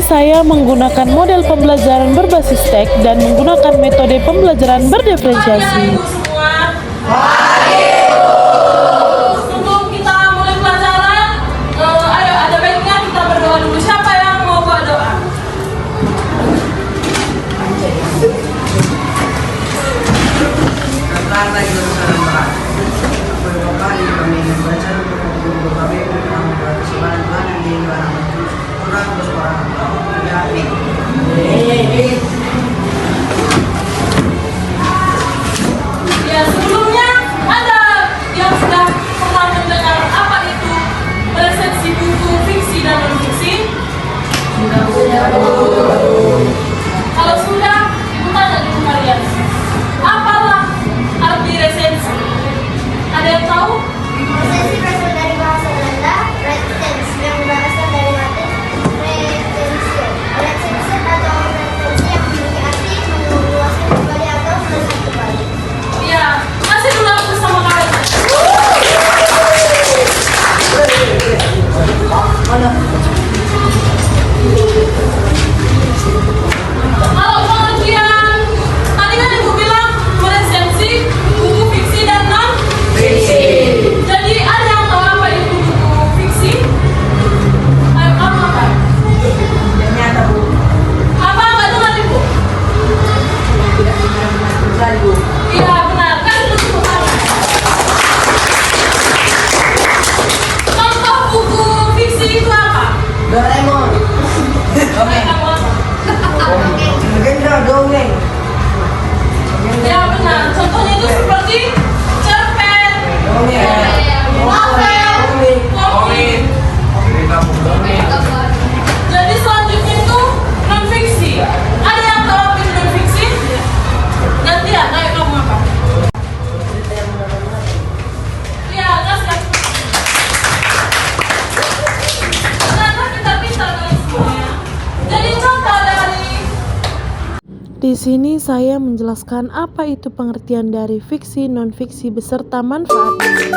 saya menggunakan model pembelajaran berbasis teks dan menggunakan metode pembelajaran berdiferensiasi. Sebelum kita mulai pelajaran, ayo ada baiknya kita berdoa dulu. Siapa yang mau buat doa? Ya, sebelumnya ada yang sudah pernah mendengar apa itu resensi buku fiksi dan non-fiksi? Kalau sudah, ibu tanya dulu kalian, apalah arti resensi? Ada yang tahu? Resensi berasal dari bahasa Belanda, retens, yang berasal dari Latin retensio. Resensi atau retensi yang memiliki arti meluaskan kembali atau melihat kembali. Ya, kasih dulu aku sama kalian. Kalau pengertian, tadi kan ibu bilang resensi buku fiksi dan non fiksi. Jadi ada yang tahu apa itu buku fiksi? Ayo kamu apa? Apa nggak dengar ibu? Iya benar, kan itu buku apa? Contoh buku fiksi itu apa? Doraemon. Ayo kamu apa? Dongeng. Ya benar, contohnya itu seperti cerpen, novel, komik. Jadi selanjutnya itu non fiksi. Ada yang tahu apa itu non fiksi? Gantian, ayo kamu apa? Iya, kasih. Ternyata kita pintar kali semuanya. Jadi contoh dari Di sini saya menjelaskan apa itu pengertian dari fiksi, non-fiksi beserta manfaatnya.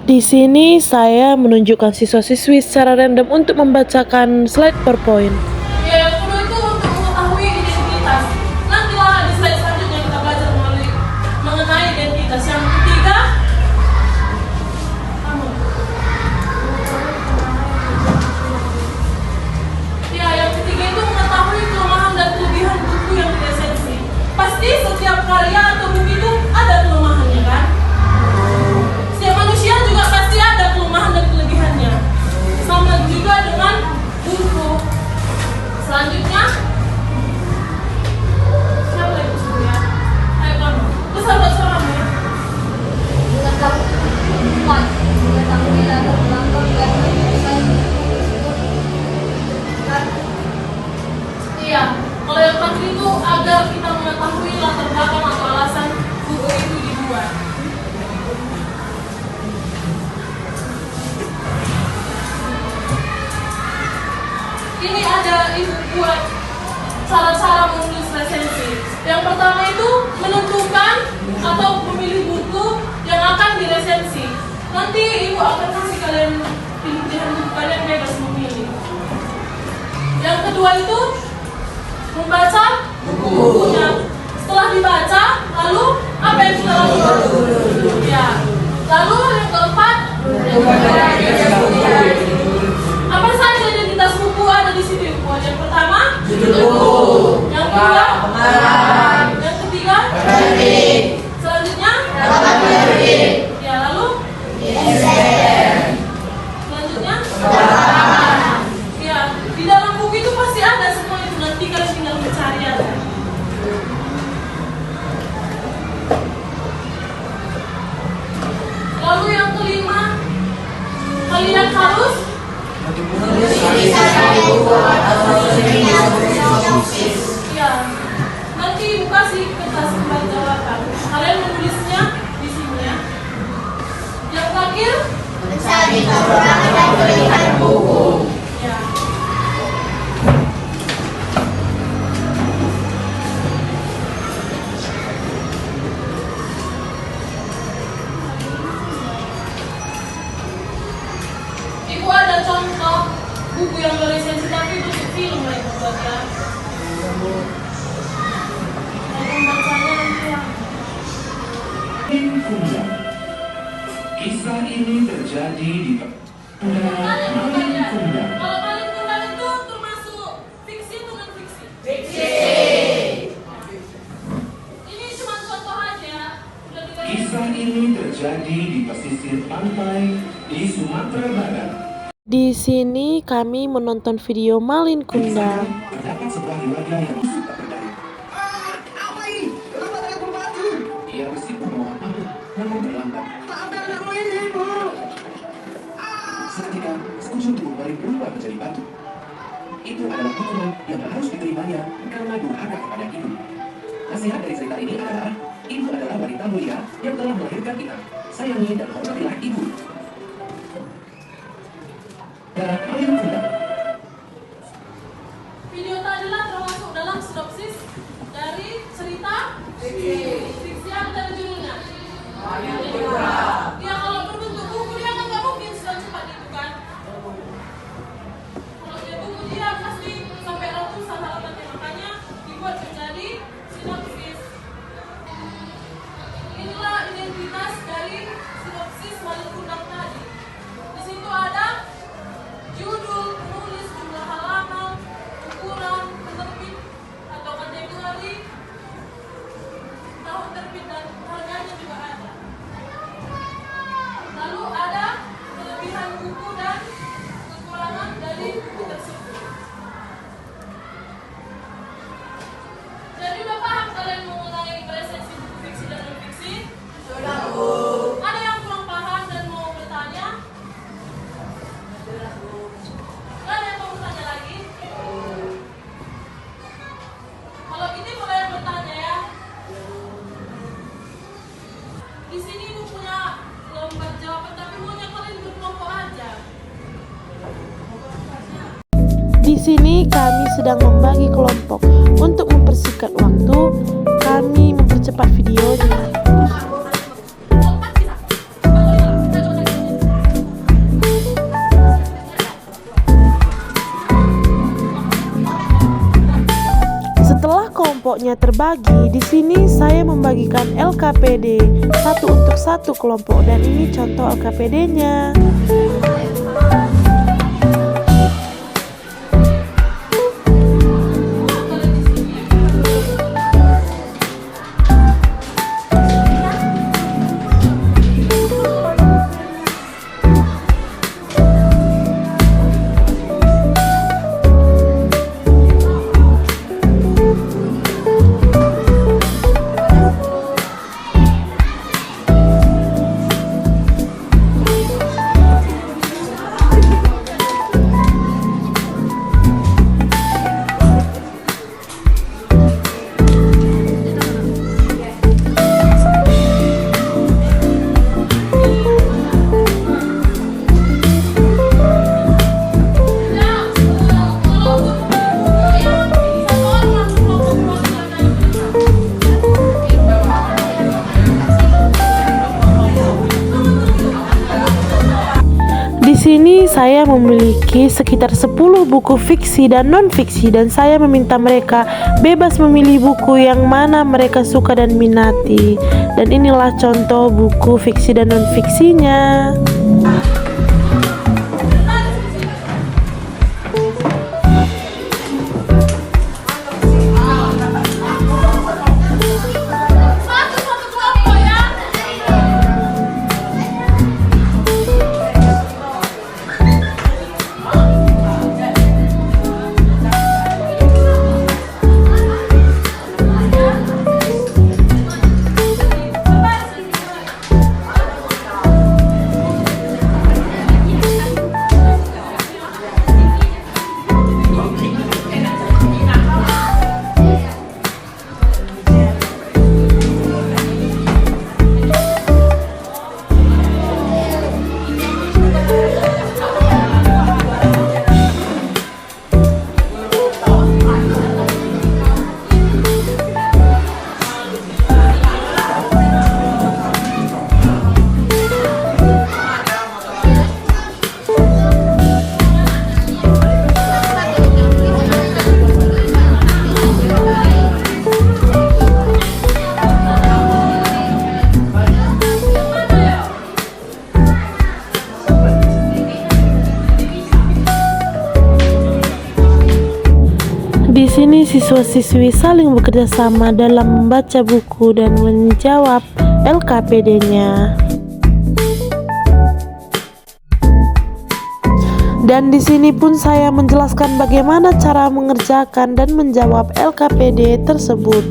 Di sini saya menunjukkan siswa-siswi secara random untuk membacakan slide PowerPoint. ya, yang kedua itu untuk mengetahui identitas. Nantilah di slide selanjutnya kita belajar mengenai identitas. Yang ketiga, kamu. Ya, yang ketiga itu mengetahui kelemahan dan kelebihan buku yang diresensi. Pasti setiap karya atau buku itu ada kelemahannya kan? Setiap manusia juga pasti ada kelemahan dan kelebihannya. Sama juga dengan buku. Selanjutnya, siapa lagi sebelumnya? Ayo kamu, besar suaramu ya. Iya, kalau yang tadi itu agar kita mengetahui latar belakang atau alasan buku itu dibuat. Ini ada ibu buat cara-cara menulis resensi. Yang pertama itu menentukan atau memilih buku yang akan diresensi. Nanti ibu akan kasih kalian pilihan buku, kalian bebas memilih. Yang kedua itu membaca bukunya. Setelah dibaca, lalu apa yang kita lakukan? Ya. Lalu yang keempat, apa saja identitas buku ada di situ? Yang pertama, judul buku. Yang kedua, yang ketiga, Kalian harus ya. Nanti ibu kasih kertas kembali jawaban. Kalian menulisnya di sini ya. Yang terakhir Mencari kekurangan dan kelebihan buku. ya. Ibu ada contoh buku yang berlisensi tapi bentuk film lah ibu buat ya. Yang membacanya nanti ya. Kundang. Kisah ini terjadi di Kalian Malin bertanya, Kundang. kalau Malin Kundang itu termasuk fiksi atau non fiksi? Ini cuma contoh aja. Udah dikasih. Kisah ini terjadi di pesisir pantai di Sumatera Barat. Di sini kami menonton video Malin Kundang. Terdapat sebuah keluarga yang suka berdari. Apa ini? Kenapa saya berbaju? Ia meskipun mohon maaf, namun terlambat. Maafkan anakmu ini, Ibu. Seketika, sekujur tubuh Malin berubah menjadi batu. Itu adalah hukuman yang harus diterimanya karena durhaka kepada ibu. Nasihat dari cerita ini adalah, ibu adalah wanita mulia yang telah melahirkan kita. Sayangi dan hormatilah ibu. Dan Malin Kundang. Video tadilah termasuk dalam sinopsis dari cerita fiksi yang ada judulnya. Ya kalau berbentuk buku dia kan nggak mungkin sedang cepat itu kan. Kalau dia buku dia pasti sampai ratusan halamannya, makanya dibuat menjadi sinopsis. Inilah identitas dari sinopsis Malin Kundang tadi. Di situ ada judul, penulis, jumlah halaman, ukuran, penerbit atau kategori, tahun terbit dan harganya juga ada. Lalu ada kelebihan buku dan kekurangan dari buku tersebut. Jadi udah paham kalian mengenai resensi buku fiksi dan non fiksi? Sudah, Bu. Ada yang kurang paham dan mau bertanya? Gak ada yang mau bertanya lagi? Kalau gini boleh yang bertanya ya. Di sini ibu punya lembar jawaban tapi maunya kalian berkelompok aja. Di sini kami sedang membagi kelompok. Untuk mempersingkat waktu, kami mempercepat videonya. Lompat bisa. Setelah kelompoknya terbagi, di sini saya membagikan LKPD satu untuk satu kelompok dan ini contoh LKPD-nya. Di sini saya memiliki sekitar 10 buku fiksi dan non-fiksi dan saya meminta mereka bebas memilih buku yang mana mereka suka dan minati. Dan inilah contoh buku fiksi dan non-fiksinya. Satu-satu kelompok ya. Di sini siswa-siswi saling bekerja sama dalam membaca buku dan menjawab LKPD-nya. Dan di sini pun saya menjelaskan bagaimana cara mengerjakan dan menjawab LKPD tersebut.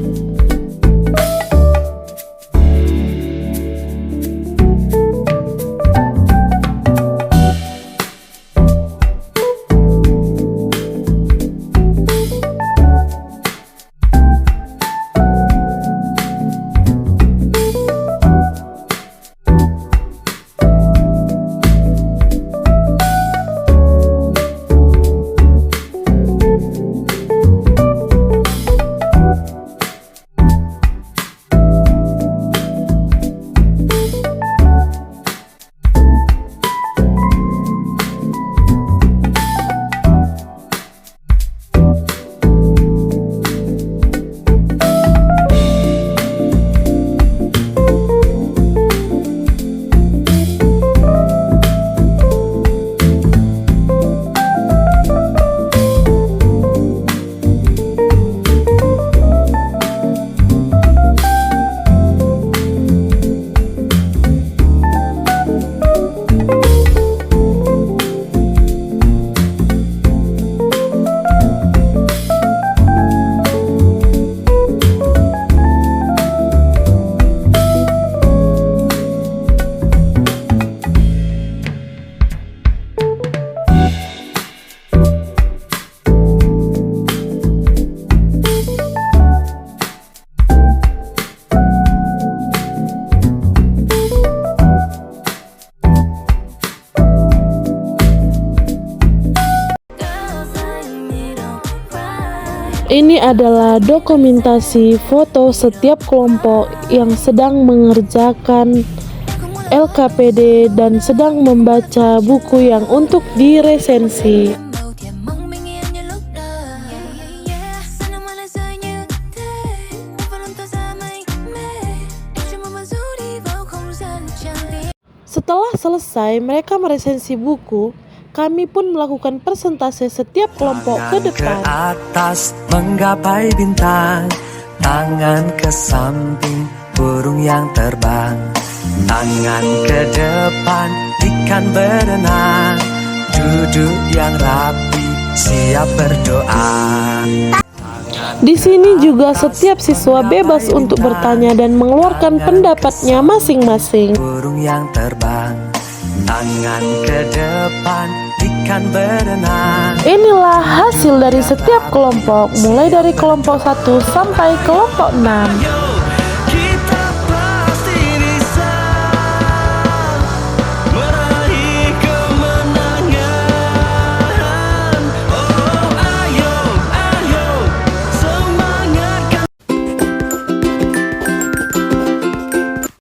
Ini adalah dokumentasi foto setiap kelompok yang sedang mengerjakan LKPD dan sedang membaca buku yang untuk diresensi. Setelah selesai mereka meresensi buku, kami pun melakukan persentase setiap kelompok ke depan. Tangan ke atas menggapai bintang, tangan ke samping burung yang terbang, tangan ke depan ikan berenang, duduk yang rapi siap berdoa. Di sini juga setiap siswa bebas untuk bertanya dan mengeluarkan pendapatnya masing-masing. Burung yang terbang, tangan ke depan ikan berenang. Inilah hasil dari setiap kelompok, mulai dari kelompok 1 sampai kelompok 6.